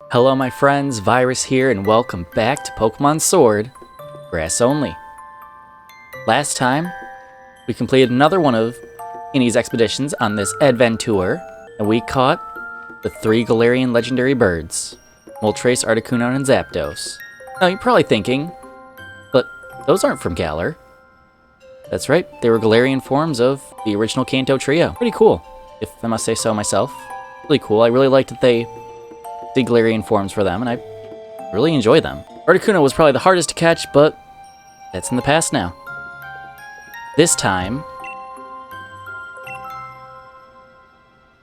Hello my friends, Virus here, and welcome back to Pokemon Sword, Grass Only. Last time, we completed another one of Innie's expeditions on this Adventure, and we caught the 3 Galarian legendary birds, Moltres, Articuno, and Zapdos. Now you're probably thinking, but those aren't from Galar. That's right, they were Galarian forms of the original Kanto trio. Pretty cool, if I must say so myself. Really cool, I really liked that they did Galarian forms for them, and I really enjoy them. Articuno was probably the hardest to catch, but that's in the past now. This time,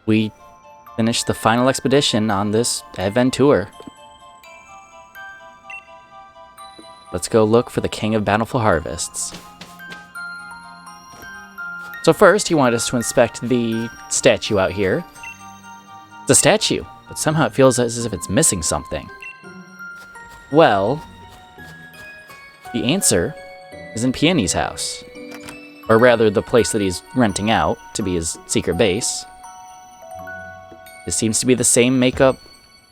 we finished the final expedition on this Adventure. Let's go look for the King of Bountiful Harvests. So first, he wanted us to inspect the statue out here. It's a statue, but somehow it feels as if it's missing something. Well, the answer is in Peony's house. Or rather, the place that he's renting out to be his secret base. This seems to be the same makeup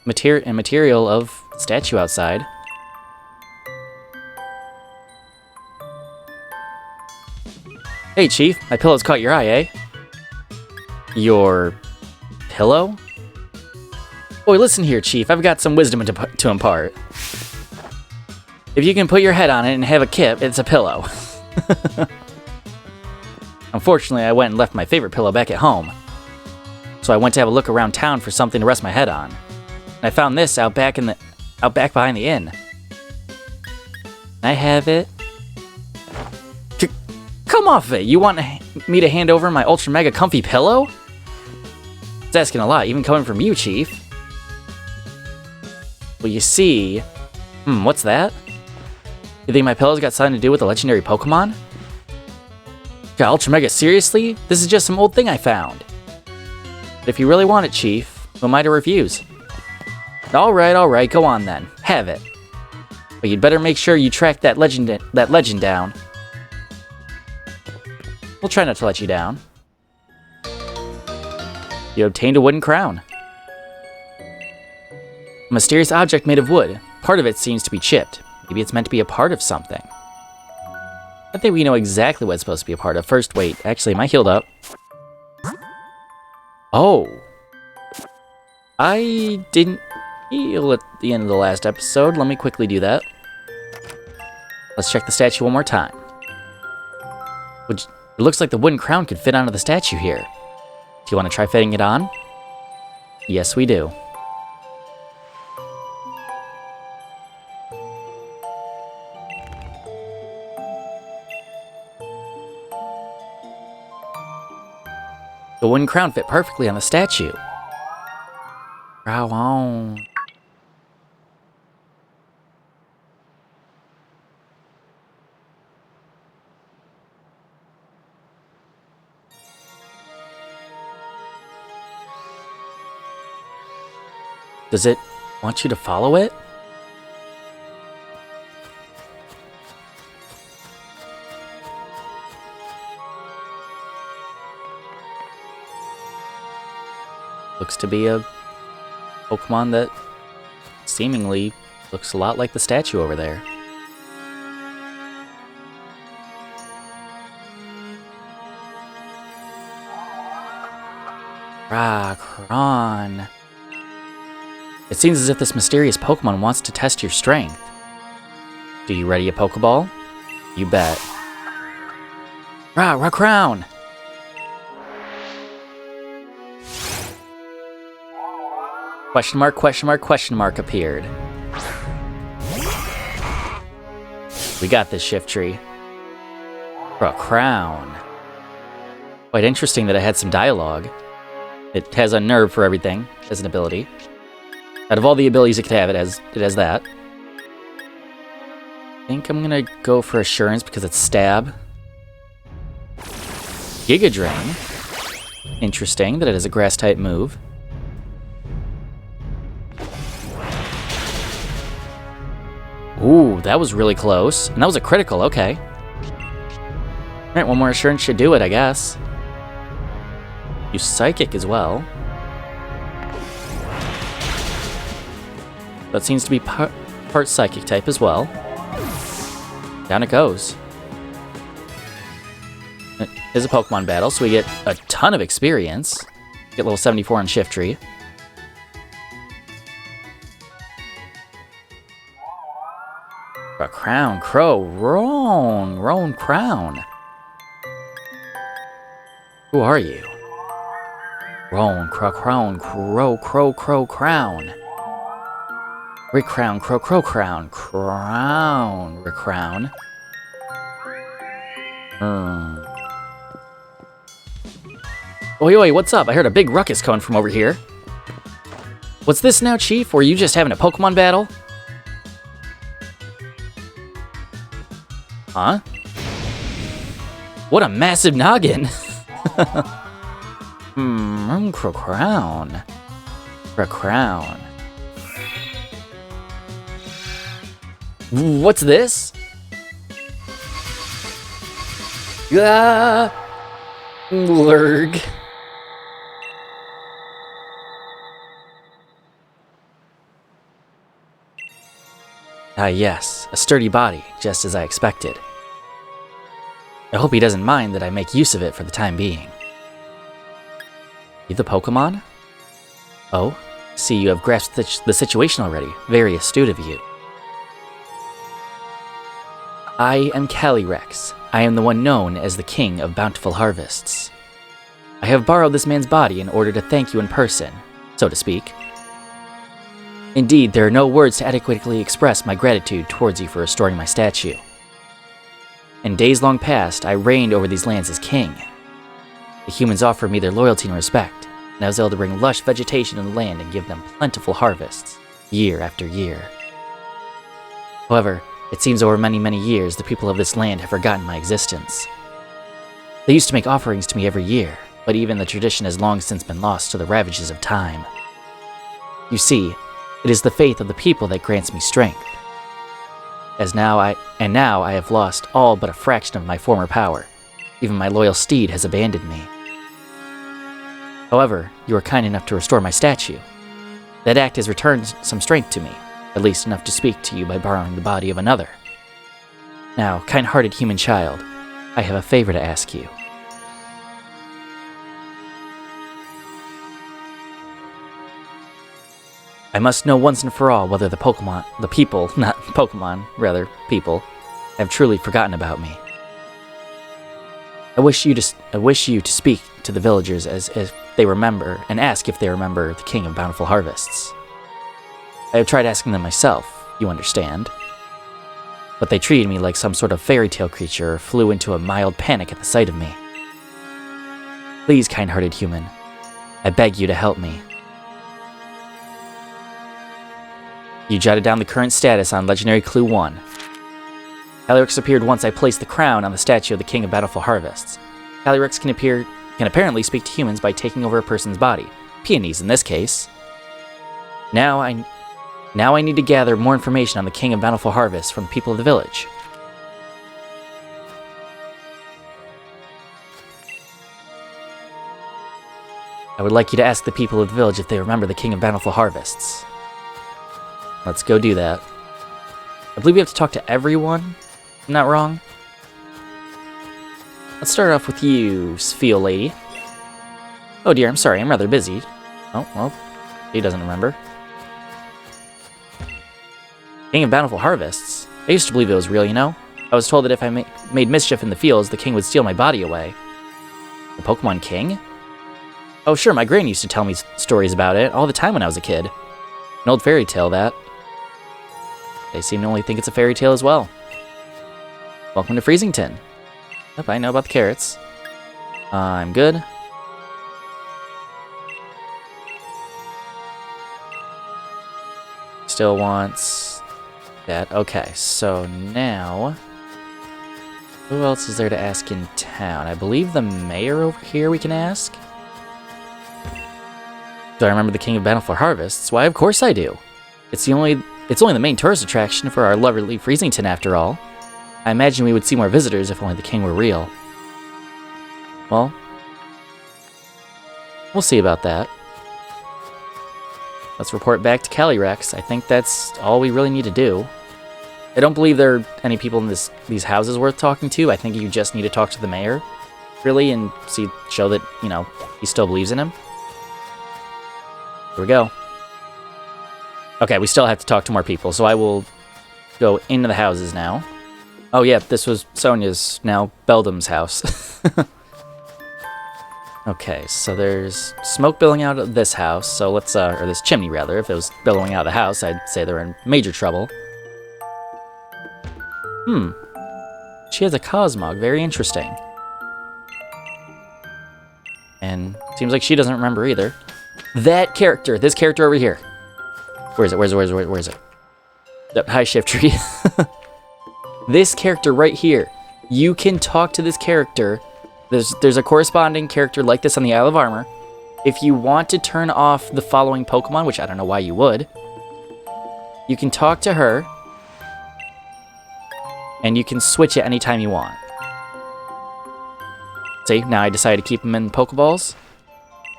material of the statue outside. Hey, Chief, my pillow's caught your eye, eh? Your pillow? Boy, listen here, Chief. I've got some wisdom to impart. If you can put your head on it and have a kip, it's a pillow. Unfortunately, I went and left my favorite pillow back at home. So I went to have a look around town for something to rest my head on. And I found this out back behind the inn. Can I have it? Come off it! You want me to hand over my ultra mega comfy pillow? It's asking a lot, even coming from you, Chief. Well, you see... what's that? You think my pillow's got something to do with the legendary Pokemon? God, Ultra Mega, seriously? This is just some old thing I found. But if you really want it, Chief, who am I to refuse? Alright, go on then. Have it. But you'd better make sure you track that legend down. We'll try not to let you down. You obtained a wooden crown. A mysterious object made of wood. Part of it seems to be chipped. Maybe it's meant to be a part of something. I think we know exactly what it's supposed to be a part of. First, wait. Actually, am I healed up? Oh. I didn't heal at the end of the last episode. Let me quickly do that. Let's check the statue one more time. It looks like the wooden crown could fit onto the statue here. Do you want to try fitting it on? Yes, we do. The wooden crown fit perfectly on the statue. Wow. Does it want you to follow it? Looks to be a Pokemon that seemingly looks a lot like the statue over there. Kron. It seems as if this mysterious Pokemon wants to test your strength. Do you ready a Pokeball? You bet. Crown! Question mark appeared. We got this, Shiftry. Crown. Quite interesting that it had some dialogue. It has Unnerve for everything as an ability. Out of all the abilities it could have, it has that. I think I'm gonna go for Assurance because it's Stab. Giga Drain. Interesting that it is a Grass-type move. Ooh, that was really close. And that was a critical, okay. Alright, one more Assurance should do it, I guess. Use Psychic as well. That seems to be part psychic type as well. Down it goes. It is a Pokemon battle, so we get a ton of experience. Get level 74 on Shiftry. A Crown, Crow, Roan Crown. Who are you? Roan, Crow, Crown. Rick Crown, Crow, Crown. Rick Crown. Oi, what's up? I heard a big ruckus coming from over here. What's this now, Chief? Were you just having a Pokemon battle? Huh? What a massive noggin! Crown. What's this? Lurg. Ah yes, a sturdy body, just as I expected. I hope he doesn't mind that I make use of it for the time being. You the Pokemon? Oh, see you have grasped the situation already. Very astute of you. I am Calyrex. I am the one known as the King of Bountiful Harvests. I have borrowed this man's body in order to thank you in person, so to speak. Indeed, there are no words to adequately express my gratitude towards you for restoring my statue. In days long past, I reigned over these lands as king. The humans offered me their loyalty and respect, and I was able to bring lush vegetation in the land and give them plentiful harvests, year after year. However, it seems over many years the people of this land have forgotten my existence. They used to make offerings to me every year, but even the tradition has long since been lost to the ravages of time. You see, it is the faith of the people that grants me strength. Now I have lost all but a fraction of my former power. Even my loyal steed has abandoned me. However, you are kind enough to restore my statue. That act has returned some strength to me, at least enough to speak to you by borrowing the body of another. Now, kind-hearted human child, I have a favor to ask you. I must know once and for all whether the people, have truly forgotten about me. I wish you to speak to the villagers as if they remember, and ask if they remember the King of Bountiful Harvests. I have tried asking them myself, you understand. But they treated me like some sort of fairy tale creature or flew into a mild panic at the sight of me. Please, kind-hearted human, I beg you to help me. You jotted down the current status on Legendary Clue 1. Calyrex appeared once I placed the crown on the statue of the King of Bountiful Harvests. Calyrex can apparently speak to humans by taking over a person's body, peonies in this case. Now I need to gather more information on the King of Bountiful Harvests from the people of the village. I would like you to ask the people of the village if they remember the King of Bountiful Harvests. Let's go do that. I believe we have to talk to everyone. I'm not wrong. Let's start off with you, Sphere Lady. Oh dear, I'm sorry, I'm rather busy. Oh, well, he doesn't remember. King of Bountiful Harvests? I used to believe it was real, you know? I was told that if I made mischief in the fields, the king would steal my body away. The Pokemon King? Oh sure, my gran used to tell me stories about it all the time when I was a kid. An old fairy tale, that. They seem to only think it's a fairy tale as well. Welcome to Freezington. Yep, I know about the carrots. I'm good. Still wants that. Okay, so now... who else is there to ask in town? I believe the mayor over here we can ask. Do I remember the King of Bountiful Harvests? Why, of course I do. It's only the main tourist attraction for our lovely Freezington, after all. I imagine we would see more visitors if only the king were real. Well, we'll see about that. let's report back to Calyrex. I think that's all we really need to do. I don't believe there are any people in these houses worth talking to. I think you just need to talk to the mayor, really, and show that, you know, he still believes in him. Here we go. Okay, we still have to talk to more people, so I will go into the houses now. Oh yeah, this was Sonia's, now Beldam's house. Okay, so there's smoke billowing out of this house, so let's, or this chimney rather. If it was billowing out of the house, I'd say they're in major trouble. She has a Cosmog, very interesting. And seems like she doesn't remember either. That character, this character over here. Where is it? Where is it? Yep, high shift tree. This character right here. You can talk to this character. There's a corresponding character like this on the Isle of Armor. If you want to turn off the following Pokemon, which I don't know why you would, you can talk to her, and you can switch it anytime you want. See, now I decided to keep them in Pokeballs.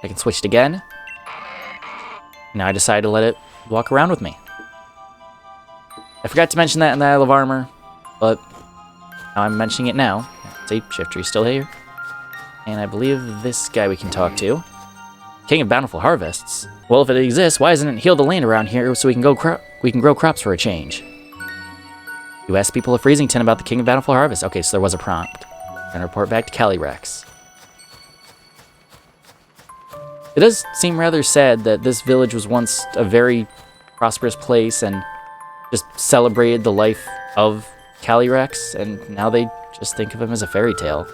I can switch it again. Now I decided to let it walk around with me. I forgot to mention that in the Isle of Armor, but now I'm mentioning it now. See, Shiftry's still here. And I believe this guy we can talk to. King of Bountiful Harvests. Well, if it exists, why isn't it heal the land around here so we can grow crops for a change? You asked people of Freezington about the King of Bountiful Harvest. Okay, so there was a prompt. And report back to Calyrex. It does seem rather sad that this village was once a very prosperous place and just celebrated the life of Calyrex, and now they just think of him as a fairy tale.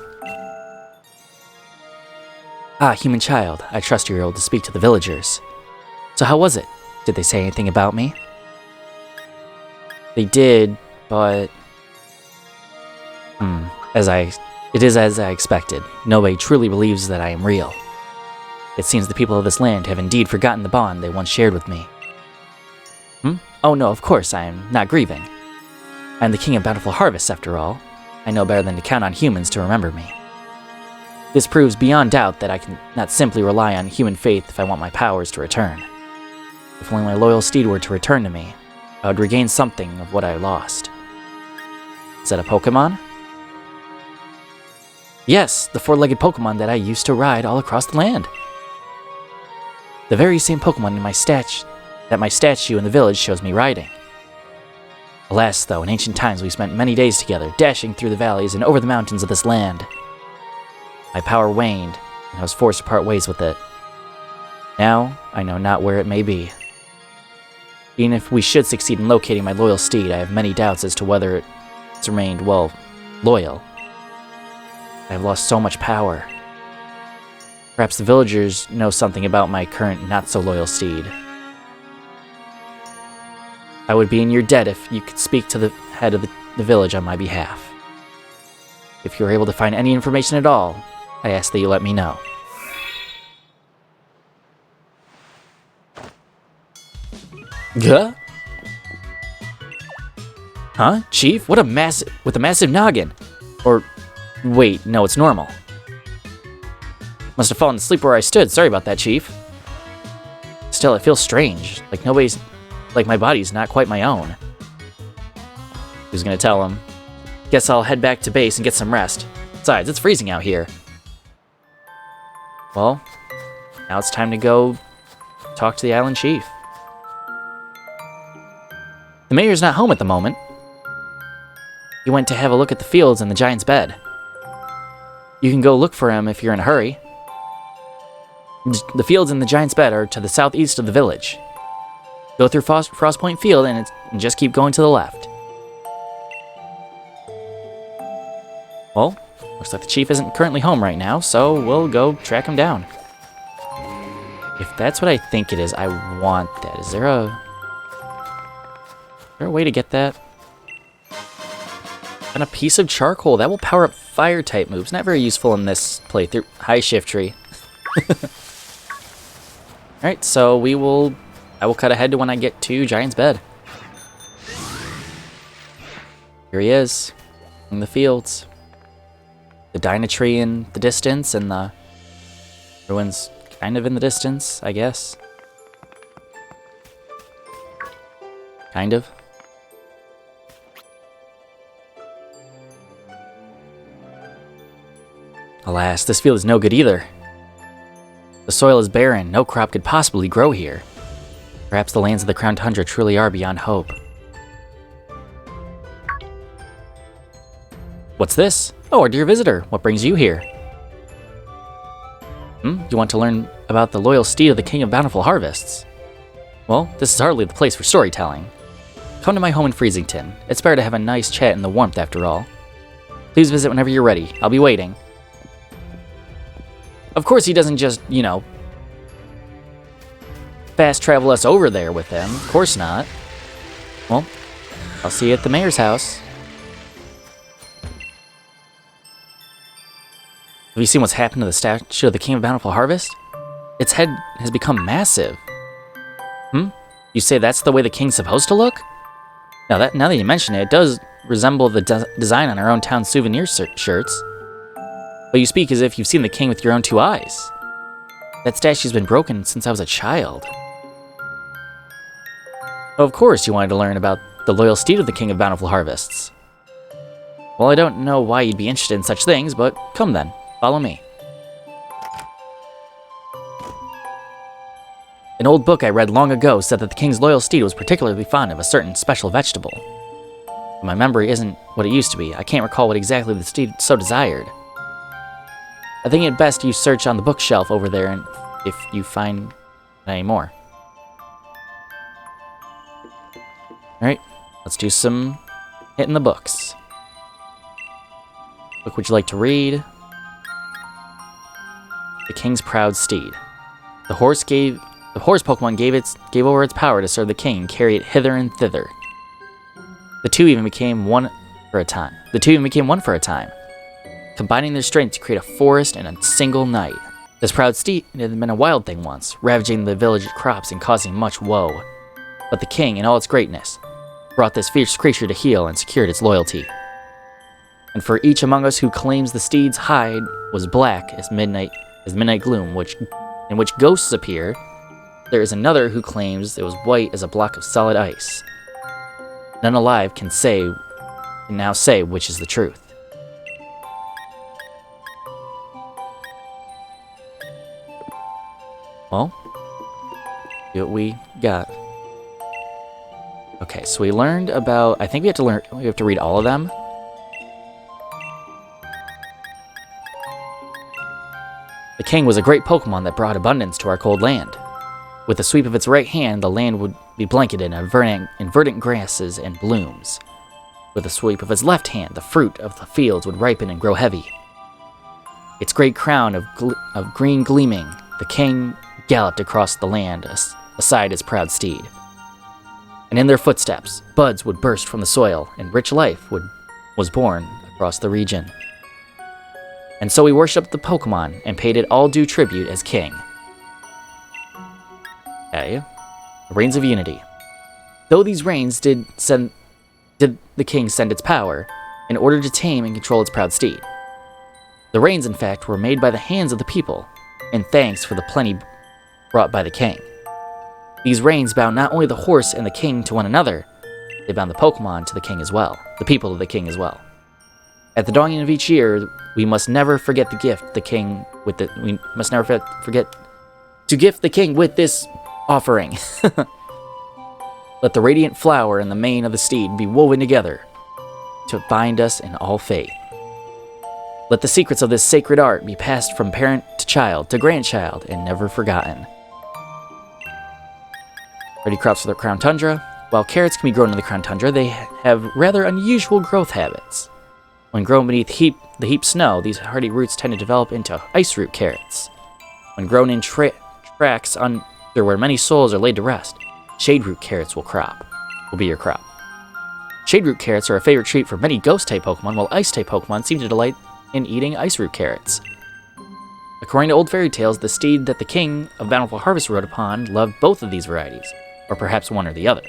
Ah, human child, I trust you're able to speak to the villagers. So how was it? Did they say anything about me? They did, but... It is as I expected. Nobody truly believes that I am real. It seems the people of this land have indeed forgotten the bond they once shared with me. Oh no, of course, I am not grieving. I am the King of Bountiful Harvests, after all. I know better than to count on humans to remember me. This proves beyond doubt that I can not simply rely on human faith if I want my powers to return. If only my loyal steed were to return to me, I would regain something of what I lost. Is that a Pokemon? Yes, the four-legged Pokemon that I used to ride all across the land. The very same Pokemon in my statue in the village shows me riding. Alas, though, in ancient times we spent many days together, dashing through the valleys and over the mountains of this land. My power waned, and I was forced to part ways with it. Now, I know not where it may be. Even if we should succeed in locating my loyal steed, I have many doubts as to whether it's remained, well, loyal. I have lost so much power. Perhaps the villagers know something about my current not-so-loyal steed. I would be in your debt if you could speak to the head of the village on my behalf. If you are able to find any information at all, I ask that you let me know. Huh? Huh? Chief? With a massive noggin! Or, wait, no, it's normal. Must have fallen asleep where I stood. Sorry about that, Chief. Still, it feels strange. Like my body's not quite my own. Who's gonna tell him? Guess I'll head back to base and get some rest. Besides, it's freezing out here. Well, now it's time to go talk to the island chief. The mayor's not home at the moment. He went to have a look at the fields and the giant's bed. You can go look for him if you're in a hurry. The fields and the giant's bed are to the southeast of the village. Go through Frostpoint Field and just keep going to the left. Well, looks like the chief isn't currently home right now, so we'll go track him down. If that's what I think it is, I want that. Is there a way to get that? And a piece of charcoal. That will power up fire-type moves. Not very useful in this playthrough. High shift tree. Alright, so I will cut ahead to when I get to Giant's Bed. Here he is, in the fields. The Dynatree in the distance, and the ruins kind of in the distance, I guess. Kind of. Alas, this field is no good either. The soil is barren, no crop could possibly grow here. Perhaps the lands of the Crown Tundra truly are beyond hope. What's this? Oh, our dear visitor, what brings you here? You want to learn about the loyal steed of the King of Bountiful Harvests? Well, this is hardly the place for storytelling. Come to my home in Freezington. It's better to have a nice chat in the warmth after all. Please visit whenever you're ready. I'll be waiting. Of course he doesn't just, you know, fast travel us over there with him. Of course not. Well, I'll see you at the mayor's house. Have you seen what's happened to the statue of the King of Bountiful Harvest? Its head has become massive. You say that's the way the king's supposed to look? Now that you mention it, it does resemble the design on our own town souvenir shirts. But you speak as if you've seen the king with your own 2 eyes. That statue's been broken since I was a child. Oh, of course you wanted to learn about the loyal steed of the King of Bountiful Harvests. Well, I don't know why you'd be interested in such things, but come then, follow me. An old book I read long ago said that the king's loyal steed was particularly fond of a certain special vegetable. But my memory isn't what it used to be. I can't recall what exactly the steed so desired. I think it best you search on the bookshelf over there and if you find any more. Alright, let's do some hitting the books. Book would you like to read? The King's Proud Steed. The horse Pokemon gave over its power to serve the king and carry it hither and thither. The two even became one for a time, combining their strength to create a forest in a single night. This proud steed had been a wild thing once, ravaging the village crops and causing much woe. But the king, in all its greatness, brought this fierce creature to heel and secured its loyalty. And for each among us who claims the steed's hide was black as midnight gloom, in which ghosts appear, there is another who claims it was white as a block of solid ice. None alive can now say which is the truth. Well, see what we got. Okay, so we learned about, I think we have to read all of them. The king was a great Pokemon that brought abundance to our cold land. With a sweep of its right hand, the land would be blanketed in verdant grasses and blooms. With a sweep of its left hand, the fruit of the fields would ripen and grow heavy. Its great crown of green gleaming, the king galloped across the land aside his proud steed. And in their footsteps, buds would burst from the soil, and rich life was born across the region. And so we worshipped the Pokemon and paid it all due tribute as king. Okay. The Reigns of Unity. Though these reigns did the king send its power in order to tame and control its proud steed. The reigns, in fact, were made by the hands of the people, in thanks for the plenty brought by the king. These reigns bound not only the horse and the king to one another, they bound the Pokemon to the king as well, the people of the king as well. At the dawning of each year, we must never forget we must never forget to gift the king with this offering. Let the radiant flower and the mane of the steed be woven together to bind us in all faith. Let the secrets of this sacred art be passed from parent to child to grandchild and never forgotten. Ready crops for the Crown Tundra. While carrots can be grown in the Crown Tundra, they have rather unusual growth habits. When grown beneath the heaped snow, these hardy roots tend to develop into ice root carrots. When grown in tracks under where many souls are laid to rest, shade root carrots will be your crop. Shade root carrots are a favorite treat for many ghost-type Pokemon, while ice-type Pokemon seem to delight in eating ice root carrots. According to old fairy tales, the steed that the King of Bountiful Harvest rode upon loved both of these varieties, or perhaps one or the other.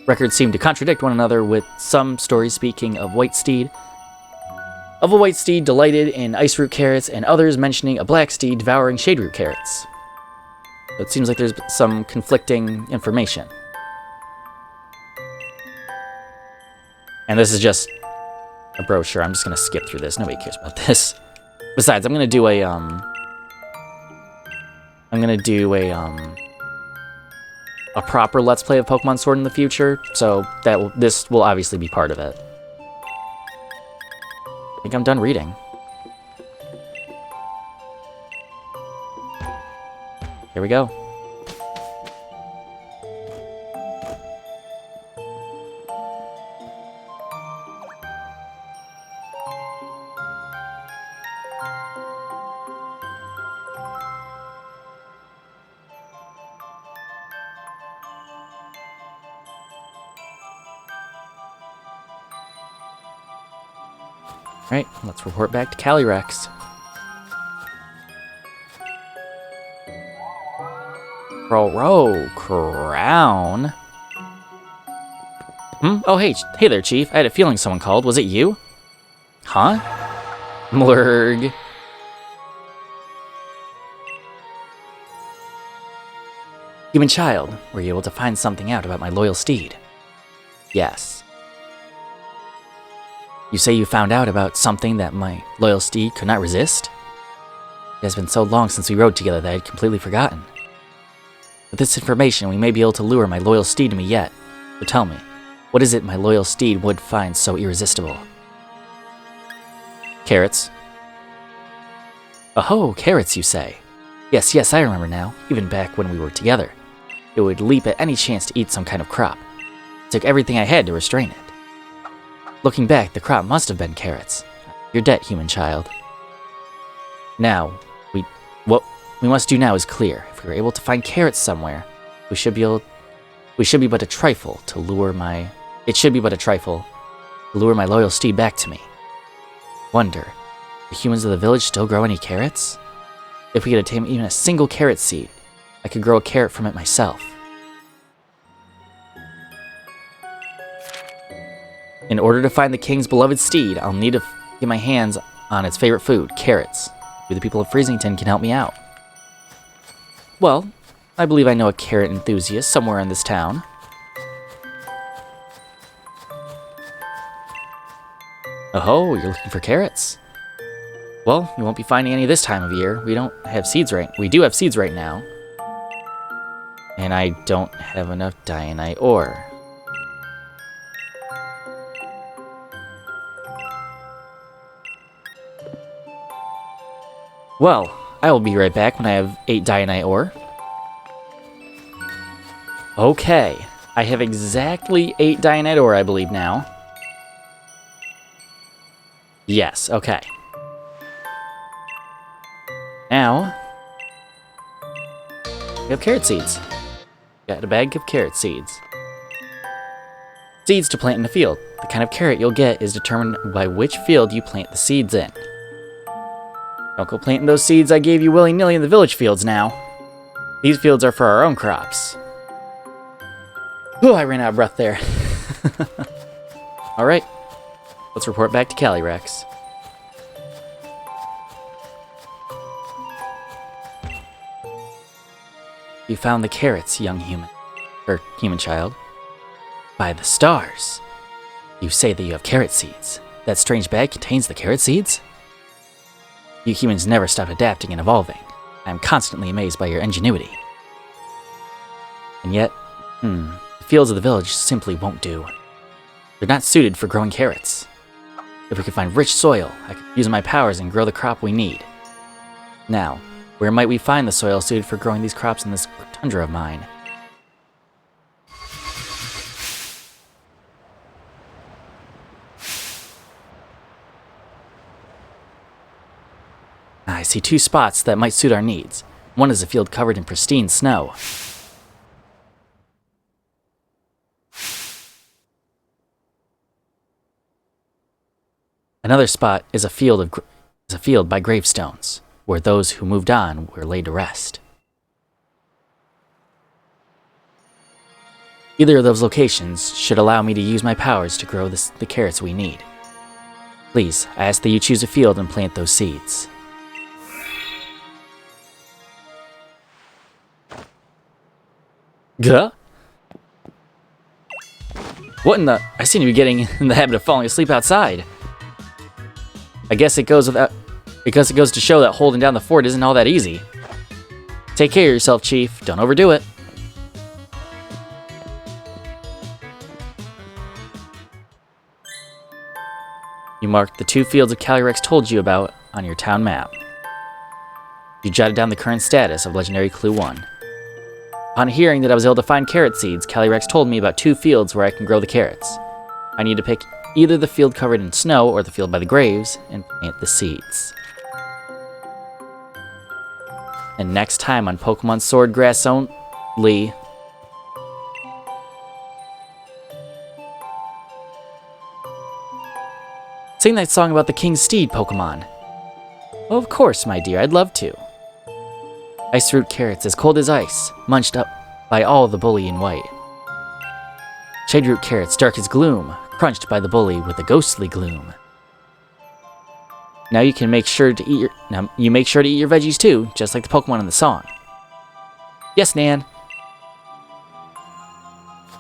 Records seem to contradict one another, with some stories speaking of a white steed delighted in ice root carrots, and others mentioning a black steed devouring shade root carrots. It seems like there's some conflicting information. And this is just a brochure. I'm just gonna skip through this. Nobody cares about this. Besides, I'm gonna do a proper Let's Play of Pokemon Sword in the future, so this will obviously be part of it. I think I'm done reading. Here we go. Alright, let's report back to Calyrex. Crown? Oh, hey there, Chief. I had a feeling someone called. Was it you? Huh? Mlurg. Human child, were you able to find something out about my loyal steed? Yes. You say you found out about something that my loyal steed could not resist? It has been so long since we rode together that I had completely forgotten. With this information, we may be able to lure my loyal steed to me yet. So tell me, what is it my loyal steed would find so irresistible? Carrots. Oh, carrots, you say? Yes, I remember now, even back when we were together. It would leap at any chance to eat some kind of crop. It took everything I had to restrain it. Looking back, the crop must have been carrots. Your debt, human child. Now, what we must do now is clear. If we are able to find carrots somewhere, it should be but a trifle to lure my loyal steed back to me. Wonder, do humans of the village still grow any carrots? If we could obtain even a single carrot seed, I could grow a carrot from it myself. In order to find the king's beloved steed, I'll need to get my hands on its favorite food, carrots. Maybe the people of Freezington can help me out. Well, I believe I know a carrot enthusiast somewhere in this town. Oh, you're looking for carrots? Well, you won't be finding any this time of year. We do have seeds right now. And I don't have enough Dianite ore. Well, I will be right back when I have 8 Dianite ore. Okay, I have exactly 8 Dianite ore, I believe, now. Yes, okay. Now, we have carrot seeds. Got a bag of carrot seeds. Seeds to plant in a field. The kind of carrot you'll get is determined by which field you plant the seeds in. Don't go planting those seeds I gave you willy-nilly in the village fields now. These fields are for our own crops. Oh, I ran out of breath there. Alright, let's report back to Calyrex. You found the carrots, young human. Human child. By the stars. You say that you have carrot seeds. That strange bag contains the carrot seeds? You humans never stop adapting and evolving. I am constantly amazed by your ingenuity. And yet, the fields of the village simply won't do. They're not suited for growing carrots. If we could find rich soil, I could use my powers and grow the crop we need. Now, where might we find the soil suited for growing these crops in this tundra of mine? I see 2 spots that might suit our needs. One is a field covered in pristine snow. Another spot is a field by gravestones, where those who moved on were laid to rest. Either of those locations should allow me to use my powers to grow the carrots we need. Please, I ask that you choose a field and plant those seeds. Gah? What in the... I seem to be getting in the habit of falling asleep outside. I guess it goes without... Because it goes to show that holding down the fort isn't all that easy. Take care of yourself, Chief. Don't overdo it. You marked the 2 fields of Calyrex told you about on your town map. You jotted down the current status of Legendary Clue 1. Upon hearing that I was able to find carrot seeds, Calyrex told me about 2 fields where I can grow the carrots. I need to pick either the field covered in snow or the field by the graves and plant the seeds. And next time on Pokemon Sword Grass Only... Sing that song about the King's Steed, Pokemon. Well, of course, my dear, I'd love to. Ice root carrots as cold as ice, munched up by all the bully in white. Shade root carrots dark as gloom, crunched by the bully with a ghostly gloom. Now you can make sure to eat your veggies too, just like the Pokemon in the song. Yes, Nan.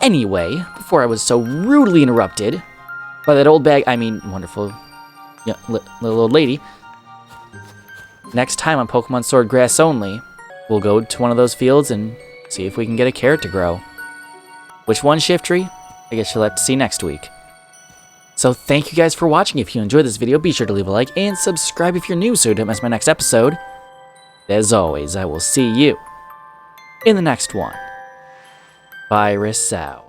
Anyway, before I was so rudely interrupted by that wonderful little old lady. Next time on Pokemon Sword Grass Only, we'll go to one of those fields and see if we can get a carrot to grow. Which one, Shiftry? I guess you'll have to see next week. So thank you guys for watching. If you enjoyed this video, be sure to leave a like and subscribe if you're new so you don't miss my next episode. As always, I will see you in the next one. Virus out.